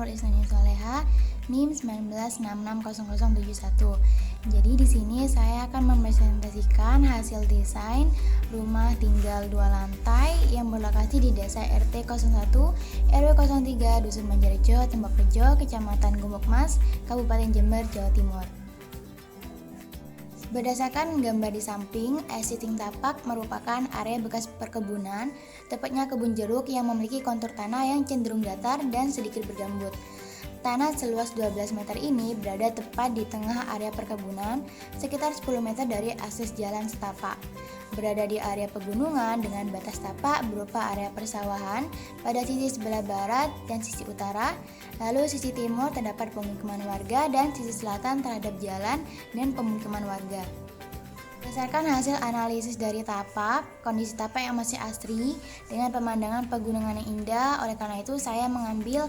Nurul Isnani Soleha, NIM 19660071. Jadi di sini saya akan mempresentasikan hasil desain rumah tinggal 2 lantai yang berlokasi di Desa RT 01 RW 03 Dusun Banjarjo, Tembakrejo, Kecamatan Gumukmas, Kabupaten Jember, Jawa Timur. Berdasarkan gambar di samping, existing tapak merupakan area bekas perkebunan, tepatnya kebun jeruk yang memiliki kontur tanah yang cenderung datar dan sedikit bergambut. Tanah seluas 12 meter ini berada tepat di tengah area perkebunan, sekitar 10 meter dari akses jalan setapak. Berada di area pegunungan dengan batas tapak berupa area persawahan pada sisi sebelah barat dan sisi utara, lalu sisi timur terdapat pemukiman warga dan sisi selatan terhadap jalan dan pemukiman warga. Berdasarkan hasil analisis dari tapak, kondisi tapak yang masih asri dengan pemandangan pegunungan yang indah, oleh karena itu saya mengambil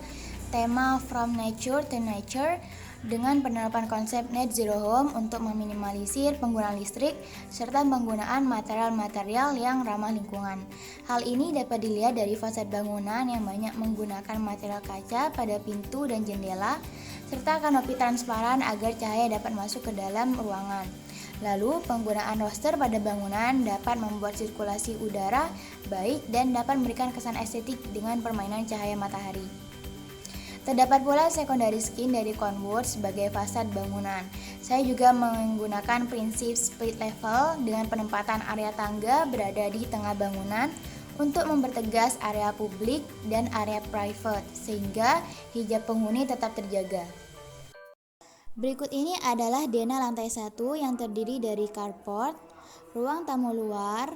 tema From Nature to Nature dengan penerapan konsep Net Zero Home untuk meminimalisir penggunaan listrik serta penggunaan material-material yang ramah lingkungan. Hal ini dapat dilihat dari fasad bangunan yang banyak menggunakan material kaca pada pintu dan jendela serta kanopi transparan agar cahaya dapat masuk ke dalam ruangan. Lalu, penggunaan roster pada bangunan dapat membuat sirkulasi udara baik dan dapat memberikan kesan estetik dengan permainan cahaya matahari. Terdapat pula secondary skin dari Conwood sebagai fasad bangunan. Saya juga menggunakan prinsip split level dengan penempatan area tangga berada di tengah bangunan untuk mempertegas area publik dan area private sehingga hijab penghuni tetap terjaga. Berikut ini adalah denah lantai 1 yang terdiri dari carport, ruang tamu luar,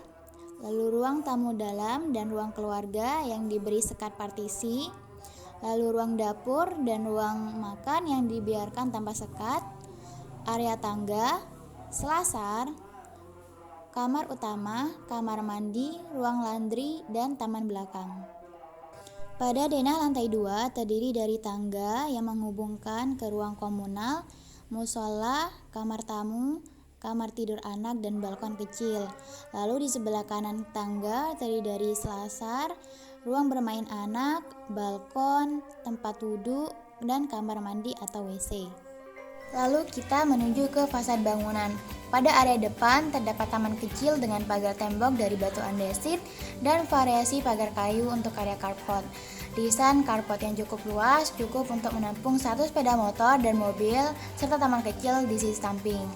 lalu ruang tamu dalam dan ruang keluarga yang diberi sekat partisi, lalu ruang dapur dan ruang makan yang dibiarkan tanpa sekat, area tangga, selasar, kamar utama, kamar mandi, ruang laundry, dan taman belakang. Pada denah lantai 2 terdiri dari tangga yang menghubungkan ke ruang komunal, musola, kamar tamu, kamar tidur anak, dan balkon kecil. Lalu di sebelah kanan tangga terdiri dari selasar, ruang bermain anak, balkon, tempat duduk, dan kamar mandi atau WC. Lalu kita menuju ke fasad bangunan. Pada area depan terdapat taman kecil dengan pagar tembok dari batu andesit dan variasi pagar kayu untuk area carport. Desain carport yang cukup luas cukup untuk menampung 1 sepeda motor dan mobil serta taman kecil di sisi samping.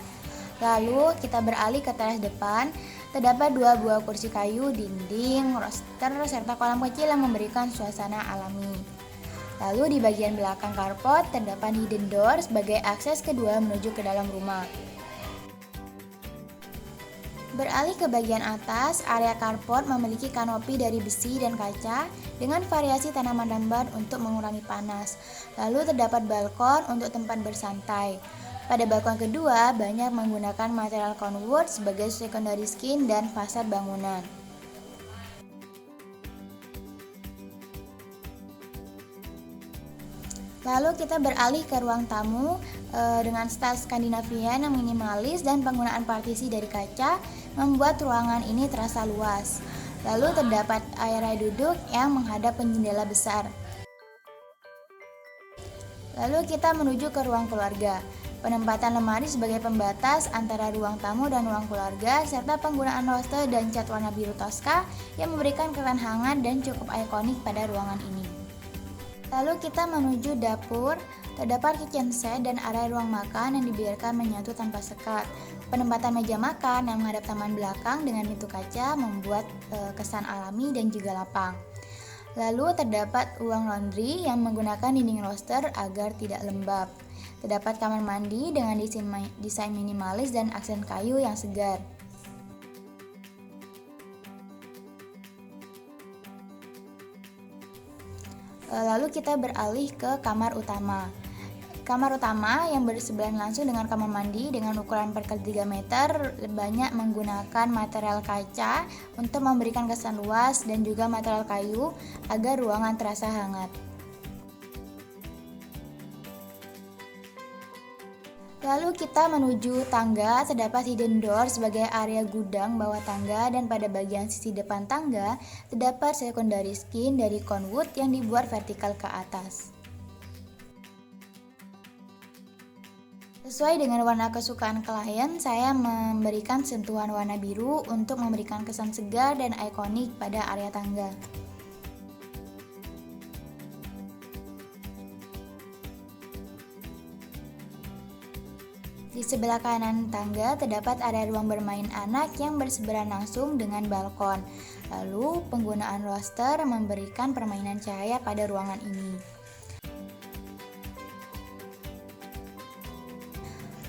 Lalu kita beralih ke teras depan. Terdapat 2 buah kursi kayu, dinding, roster, serta kolam kecil yang memberikan suasana alami. Lalu di bagian belakang carport terdapat hidden door sebagai akses kedua menuju ke dalam rumah. Beralih ke bagian atas, area carport memiliki kanopi dari besi dan kaca dengan variasi tanaman lambat untuk mengurangi panas. Lalu terdapat balkon untuk tempat bersantai. Pada balkon kedua, banyak menggunakan material Conwood sebagai secondary skin dan fasad bangunan. Lalu kita beralih ke ruang tamu dengan style Skandinavian yang minimalis dan penggunaan partisi dari kaca membuat ruangan ini terasa luas. Lalu terdapat area duduk yang menghadap ke jendela besar. Lalu kita menuju ke ruang keluarga. Penempatan lemari sebagai pembatas antara ruang tamu dan ruang keluarga serta penggunaan roster dan cat warna biru Tosca yang memberikan kesan hangat dan cukup ikonik pada ruangan ini. Lalu kita menuju dapur. Terdapat kitchen set dan area ruang makan yang dibiarkan menyatu tanpa sekat. Penempatan meja makan yang menghadap taman belakang dengan pintu kaca membuat kesan alami dan juga lapang. Lalu terdapat ruang laundry yang menggunakan dinding roster agar tidak lembab. Terdapat kamar mandi dengan desain minimalis dan aksen kayu yang segar. Lalu kita beralih ke kamar utama. Kamar utama yang bersebelahan langsung dengan kamar mandi dengan ukuran 4x3 meter banyak menggunakan material kaca untuk memberikan kesan luas dan juga material kayu agar ruangan terasa hangat. Lalu kita menuju tangga, terdapat hidden door sebagai area gudang bawah tangga dan pada bagian sisi depan tangga terdapat secondary skin dari Conwood yang dibuat vertikal ke atas. Sesuai dengan warna kesukaan klien, saya memberikan sentuhan warna biru untuk memberikan kesan segar dan ikonik pada area tangga. Di sebelah kanan tangga terdapat area ruang bermain anak yang berseberangan langsung dengan balkon. Lalu, penggunaan roster memberikan permainan cahaya pada ruangan ini.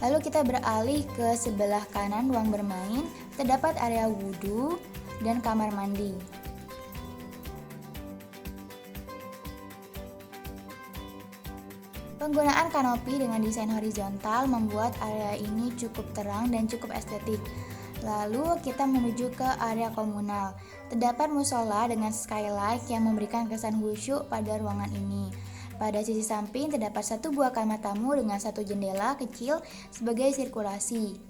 Lalu kita beralih ke sebelah kanan ruang bermain, terdapat area wudhu dan kamar mandi. Penggunaan kanopi dengan desain horizontal membuat area ini cukup terang dan cukup estetik. Lalu kita menuju ke area komunal. Terdapat musola dengan skylight yang memberikan kesan khusyuk pada ruangan ini. Pada sisi samping terdapat satu buah kamar tamu dengan satu jendela kecil sebagai sirkulasi.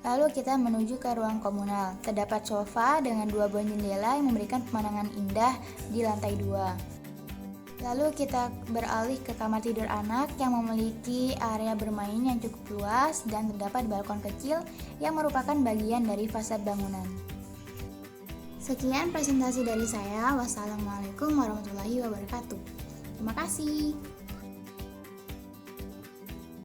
Lalu kita menuju ke ruang komunal. Terdapat sofa dengan dua buah jendela yang memberikan pemandangan indah di lantai 2. Lalu kita beralih ke kamar tidur anak yang memiliki area bermain yang cukup luas dan terdapat balkon kecil yang merupakan bagian dari fasad bangunan. Sekian presentasi dari saya. Wassalamualaikum warahmatullahi wabarakatuh. Terima kasih.